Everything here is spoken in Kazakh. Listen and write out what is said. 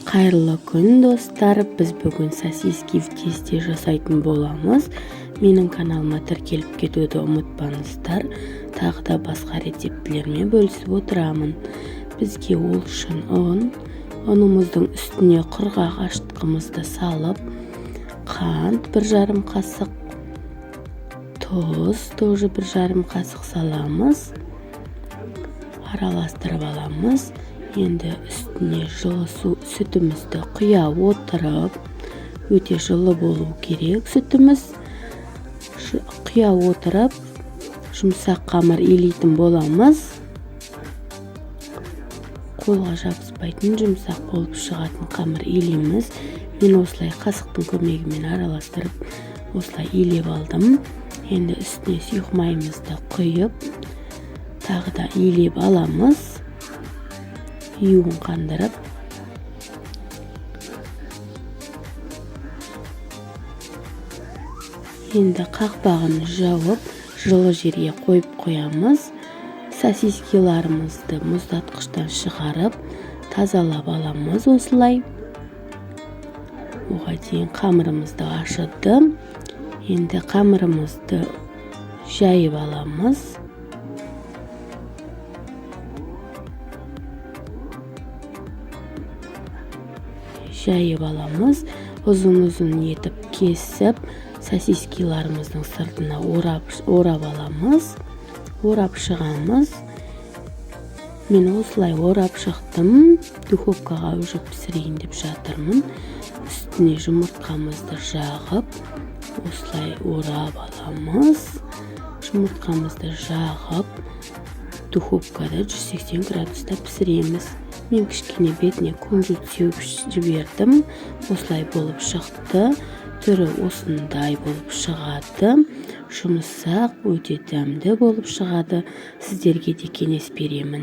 Қайырлы күн достар, біз бүгін сосиски в тесте жасайтын боламыз. Менің каналыма тіркеліп кетуді ұмытпаңыздар. Тағы да басқа рецептілермен бөлісіп отырамын. Бізге ол үшін ұнымыздың үстіне құрғақ ашытқымызды салып, қант 1,5 қасық, тұз тоже 1,5 қасық саламыз. Араластырып аламыз. Енді үстіне жылы сүтімізді құя отырып, өте жылы болу керек сүтіміз. Құя отырып, жұмсақ қамыр илейтін боламыз. Қолға жабыспайтын жұмсақ болып шығатын қамыр илейміз. Мен осылай қасықтың көмегімен араластырып, осылай илеп алдым. Енді үстіне сұйық майымызды құйып, тағы да илеп аламыз. Июын қандырып, енді қақпағын жауып, жылы жерге қойып қоямыз. Сосискиларымызды мұздатқыштан шығарып, тазалап аламыз осылай. Оған дейін қамырымызды ашыды. Енді қамырымызды жайып аламыз. Жайып аламыз, ұзын-ұзын етіп кесіп, сосискиларымыздың сыртына орап аламыз, орап шығамыз. Мен осылай орап шықтым, духовкаға уже пісірейін деп жатырмын. Үстіне жұмыртқамызды жағып, осылай орап аламыз. Жұмыртқамызды жағып, духовкада 180 градуста пісіреміз. Мен кішкене бетіне күнжіт сеуіп жібердім. Осылай болып шықты. Түрі осындай болып шығады. Жұмсақ, өте дәмді болып шығады. Сіздерге де кеңес беремін.